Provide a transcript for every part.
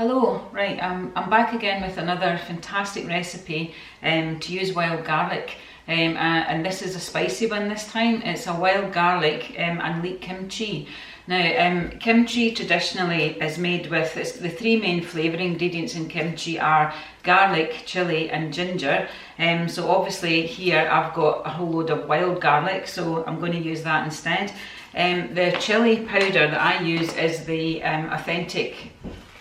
Hello, right, I'm back again with another fantastic recipe to use wild garlic, and this is a spicy one this time. It's a wild garlic and leek kimchi. Now, kimchi traditionally is made with, the three main flavour ingredients in kimchi are garlic, chilli and ginger. So obviously here I've got a whole load of wild garlic, so I'm going to use that instead. The chilli powder that I use is the authentic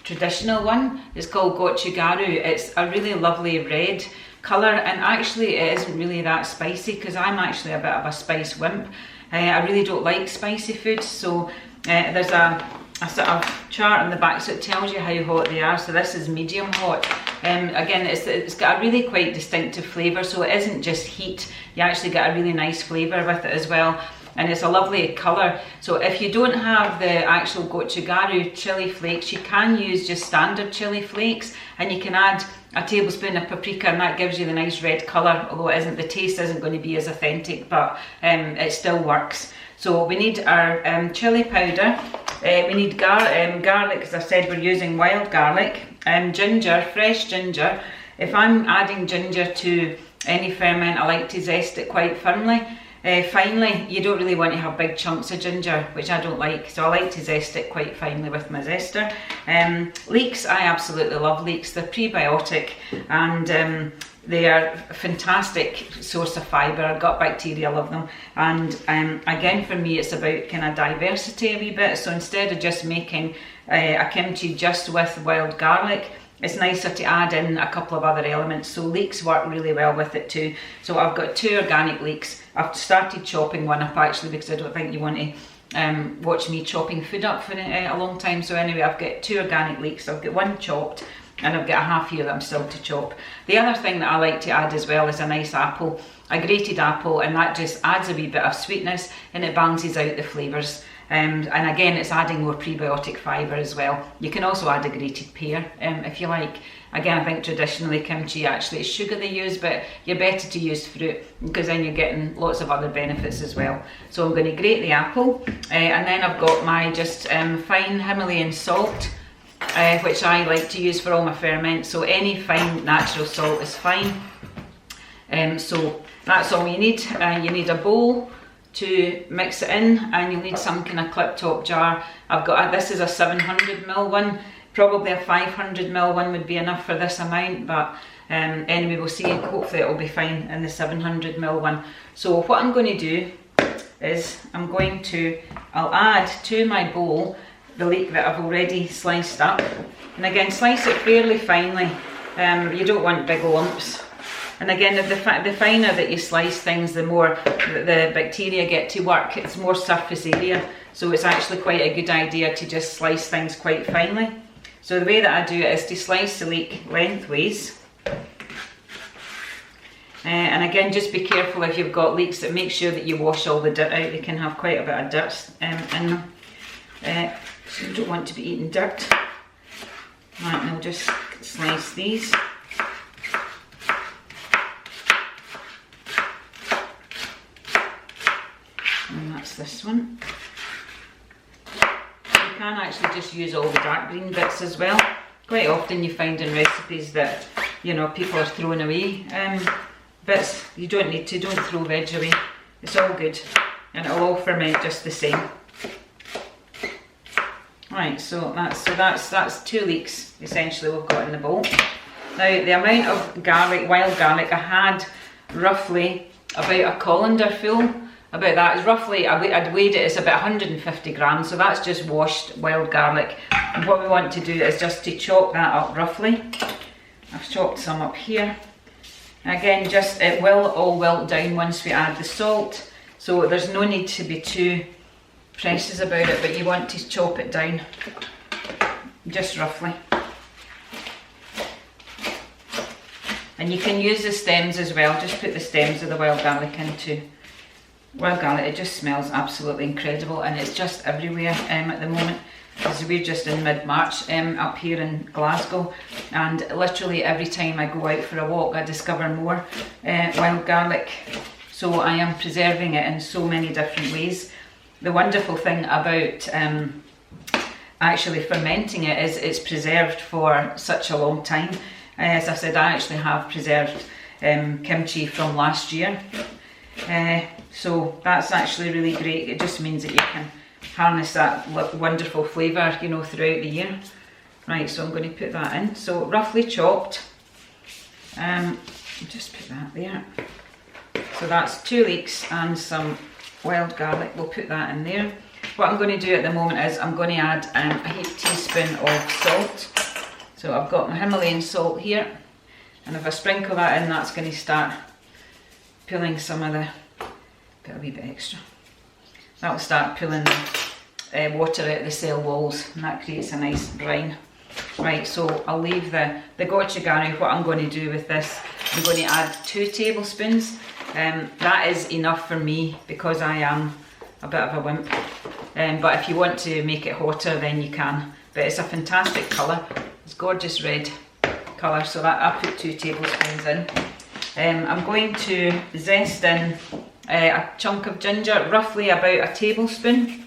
traditional one. It's called gochugaru. It's a really lovely red colour, and actually it isn't really that spicy because I'm actually a bit of a spice wimp. I really don't like spicy foods, so there's a sort of chart on the back so it tells you how hot they are. So this is medium hot. Again, it's got a really quite distinctive flavour, so it isn't just heat, you actually get a really nice flavour with it as well. And it's a lovely colour. So if you don't have the actual gochugaru chili flakes, you can use just standard chili flakes, and you can add a tablespoon of paprika, and that gives you the nice red colour, although the taste isn't going to be as authentic, but it still works. So we need our chili powder, we need garlic, as I said we're using wild garlic, ginger, fresh ginger. If I'm adding ginger to any ferment, I like to zest it quite finely. You don't really want to have big chunks of ginger, which I don't like, so I like to zest it quite finely with my zester. Leeks, I absolutely love leeks. They're prebiotic, and they are a fantastic source of fibre. Gut bacteria love them, and again for me it's about kind of diversity a wee bit. So instead of just making a kimchi just with wild garlic, it's nicer to add in a couple of other elements. So leeks work really well with it too. So I've got 2 organic leeks. I've started chopping one up actually because I don't think you want to watch me chopping food up for a long time. So anyway, I've got 2 organic leeks. I've got 1 chopped, and I've got a half here that I'm still to chop. The other thing that I like to add as well is a nice apple, a grated apple, and that just adds a wee bit of sweetness and it balances out the flavours. And again, it's adding more prebiotic fibre as well. You can also add a grated pear if you like. Again, I think traditionally kimchi actually it's sugar they use, but you're better to use fruit because then you're getting lots of other benefits as well. So I'm going to grate the apple, and then I've got my just fine Himalayan salt, which I like to use for all my ferments. So any fine natural salt is fine. So that's all you need. You need a bowl to mix it in, and you'll need some kind of clip top jar. I've got this is a 700ml one. Probably a 500ml one would be enough for this amount, but anyway, we'll see. Hopefully it'll be fine in the 700ml one. So what I'm going to do is I'll add to my bowl the leek that I've already sliced up, and again slice it fairly finely. You don't want big lumps. And again, the finer that you slice things, the more the bacteria get to work. It's more surface area, so it's actually quite a good idea to just slice things quite finely. So the way that I do it is to slice the leek lengthways. And again, just be careful if you've got leeks that make sure that you wash all the dirt out. They can have quite a bit of dirt in them. So you don't want to be eating dirt. Right, and I'll just slice these. And that's this one. You can actually just use all the dark green bits as well. Quite often you find in recipes that, you know, people are throwing away bits. You don't need to, don't throw veg away. It's all good, and it'll all ferment just the same. Right, so that's 2 leeks essentially we've got in the bowl. Now the amount of garlic, wild garlic, I had roughly about a colander full. About that is roughly, I'd weighed it, it's about 150 grams, so that's just washed wild garlic. And what we want to do is just to chop that up roughly. I've chopped some up here. Again, just it will all wilt down once we add the salt, so there's no need to be too precious about it, but you want to chop it down just roughly. And you can use the stems as well, just put the stems of the wild garlic into. Wild garlic, it just smells absolutely incredible, and it's just everywhere at the moment because we're just in mid-March up here in Glasgow, and literally every time I go out for a walk I discover more wild garlic. So I am preserving it in so many different ways. The wonderful thing about actually fermenting it is it's preserved for such a long time. As I said, I actually have preserved kimchi from last year. So that's actually really great. It just means that you can harness that wonderful flavour, you know, throughout the year. Right, so I'm going to put that in. So roughly chopped. Just put that there. So that's 2 leeks and some wild garlic. We'll put that in there. What I'm going to do at the moment is I'm going to add a heaped teaspoon of salt. So I've got my Himalayan salt here, and if I sprinkle that in, that's going to start pulling some of the, got a wee bit extra. That'll start pulling the water out of the cell walls, and that creates a nice brine. Right, so I'll leave the gochugaru. What I'm going to do with this, I'm going to add 2 tablespoons. That is enough for me because I am a bit of a wimp. But if you want to make it hotter, then you can. But it's a fantastic colour. It's gorgeous red colour, so that I'll put 2 tablespoons in. I'm going to zest in a chunk of ginger, roughly about a tablespoon.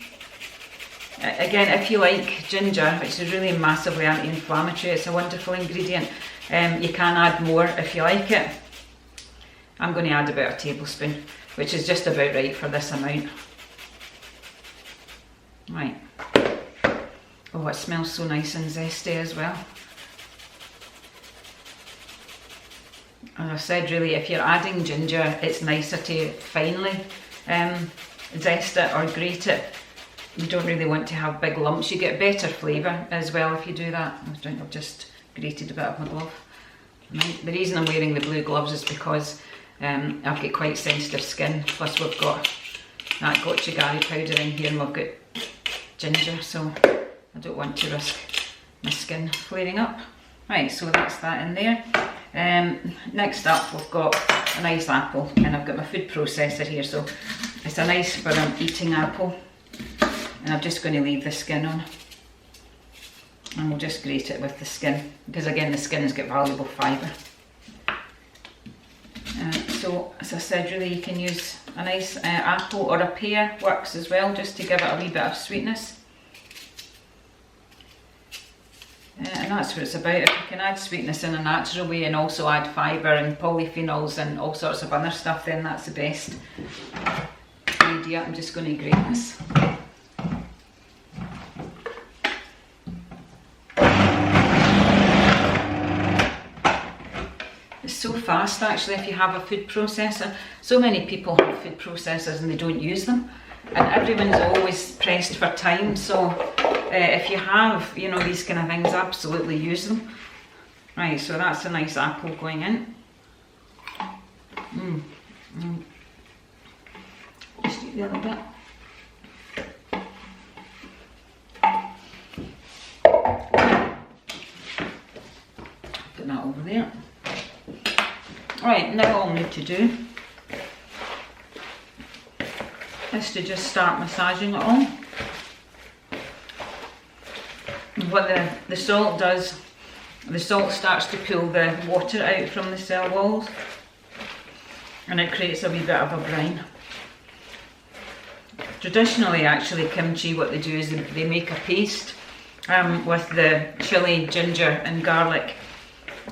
Again, if you like ginger, which is really massively anti-inflammatory, it's a wonderful ingredient. You can add more if you like it. I'm going to add about a tablespoon, which is just about right for this amount. Right. Oh, it smells so nice and zesty as well. As I said, really, if you're adding ginger, it's nicer to finely zest it or grate it. You don't really want to have big lumps. You get better flavour as well if you do that. I've just grated a bit of my glove. The reason I'm wearing the blue gloves is because I've got quite sensitive skin. Plus we've got that gochugaru powder in here, and we've got ginger, so I don't want to risk my skin flaring up. Right, so that's that in there. Next up, we've got a nice apple, and I've got my food processor here, so it's a nice for eating apple. And I'm just going to leave the skin on, and we'll just grate it with the skin, because again the skin has got valuable fibre. So as I said, really you can use a nice apple, or a pear works as well, just to give it a wee bit of sweetness. And that's what it's about. If you can add sweetness in a natural way and also add fibre and polyphenols and all sorts of other stuff, then that's the best idea. I'm just going to grate this. It's so fast actually if you have a food processor. So many people have food processors and they don't use them, and everyone's always pressed for time, so if you have, you know, these kind of things, absolutely use them. Right, so that's a nice apple going in. Just eat the other bit. Put that over there. Right, now all I need to do is to just start massaging it all. What the salt does, the salt starts to pull the water out from the cell walls, and it creates a wee bit of a brine. Traditionally actually kimchi, what they do is they make a paste with the chilli, ginger and garlic.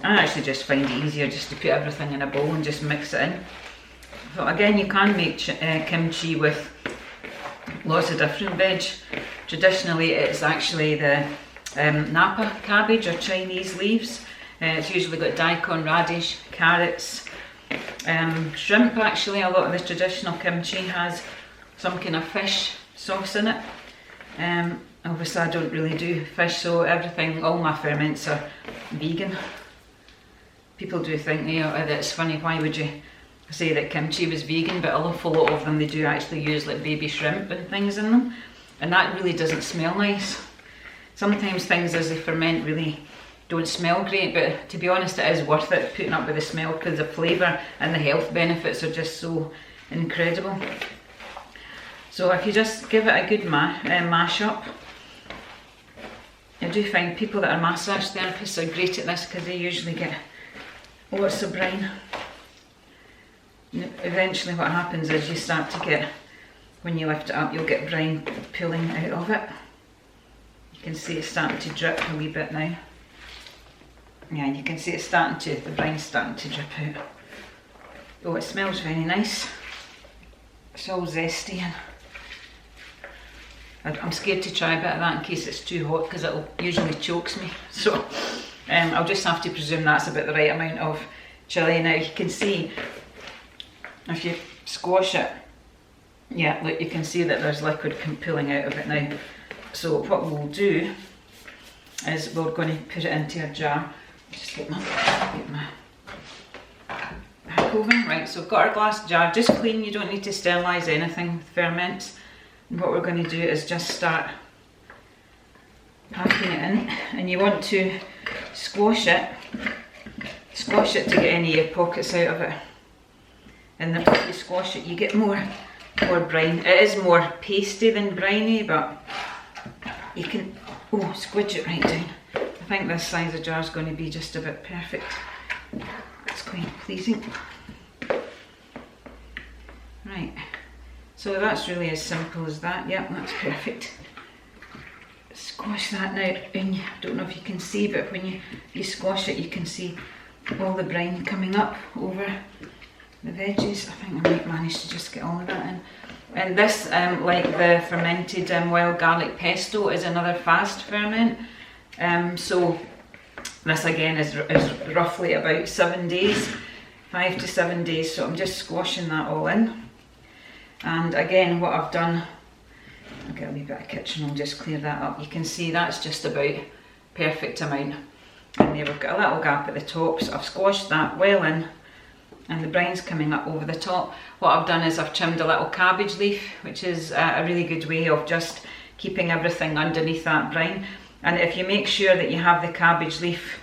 I actually just find it easier just to put everything in a bowl and just mix it in. So again, you can make kimchi with lots of different veg. Traditionally it's actually the Napa cabbage or Chinese leaves. It's usually got daikon, radish, carrots, shrimp. Actually a lot of the traditional kimchi has some kind of fish sauce in it. Obviously I don't really do fish, so everything, all my ferments are vegan. People do think, you know, that it's funny, why would you say that kimchi was vegan, but an awful lot of them, they do actually use like baby shrimp and things in them, and that really doesn't smell nice. Sometimes things as they ferment really don't smell great, but to be honest it is worth it putting up with the smell, because the flavour and the health benefits are just so incredible. So if you just give it a good mash up. I do find people that are massage therapists are great at this because they usually get lots of brine. Eventually what happens is you start to get, when you lift it up, you'll get brine pulling out of it. You You can see it's starting to drip a wee bit now. Yeah, you can see it's starting to, the brine's starting to drip out. Oh, it smells very nice. It's all zesty and I'm scared to try a bit of that in case it's too hot because it usually chokes me. So I'll just have to presume that's about the right amount of chilli. Now you can see if you squash it, yeah, look, you can see that there's liquid pooling out of it now. So what we'll do is we're going to put it into a jar. Just get my back oven. Right, so I've got our glass jar, just clean, you don't need to sterilise anything with ferments. And what we're going to do is just start packing it in, and you want to squash it to get any air pockets out of it. And then if you squash it, you get more brine. It is more pasty than briny, but you can squidge it right down. I think this size of jar is going to be just about perfect. It's quite pleasing. Right, so that's really as simple as that. Yep, that's perfect. Squash that now, and I don't know if you can see, but when you squash it, you can see all the brine coming up over the veggies. I think I might manage to just get all of that in. And this, like the fermented wild garlic pesto, is another fast ferment. So this again is roughly about 7 days, 5 to 7 days. So I'm just squashing that all in. And again, what I've done, I'll get a wee bit of kitchen, I'll just clear that up. You can see that's just about perfect amount. And there we've got a little gap at the top, so I've squashed that well in, and the brine's coming up over the top. What I've done is I've trimmed a little cabbage leaf, which is a really good way of just keeping everything underneath that brine. And if you make sure that you have the cabbage leaf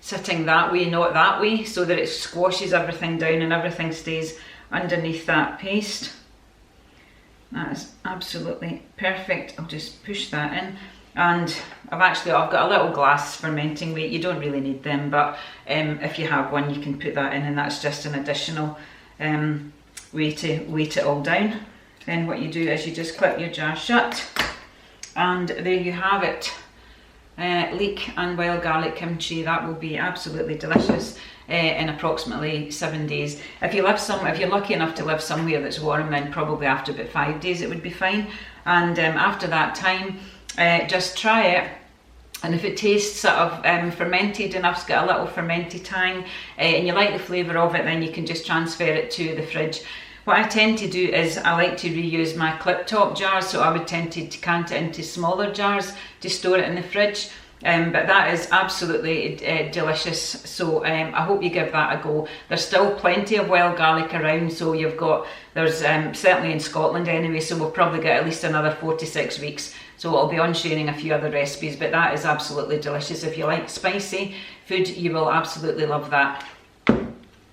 sitting that way, not that way, so that it squashes everything down and everything stays underneath that paste. That is absolutely perfect. I'll just push that in. And I've got a little glass fermenting weight. You don't really need them, but if you have one, you can put that in, and that's just an additional way to weight it all down. Then what you do is you just clip your jar shut, and there you have it. Leek and wild garlic kimchi. That will be absolutely delicious in approximately 7 days. If you're lucky enough to live somewhere that's warm, then probably after about 5 days it would be fine. And after that time, just try it. And if it tastes sort of fermented enough, it's got a little fermented tang, and you like the flavour of it, then you can just transfer it to the fridge. What I tend to do is I like to reuse my clip top jars, so I would tend to decant it into smaller jars to store it in the fridge. But that is absolutely delicious, so I hope you give that a go. There's still plenty of wild garlic around, so there's certainly in Scotland anyway, so we'll probably get at least another 4 to 6 weeks. So I'll be on sharing a few other recipes, but that is absolutely delicious. If you like spicy food, you will absolutely love that.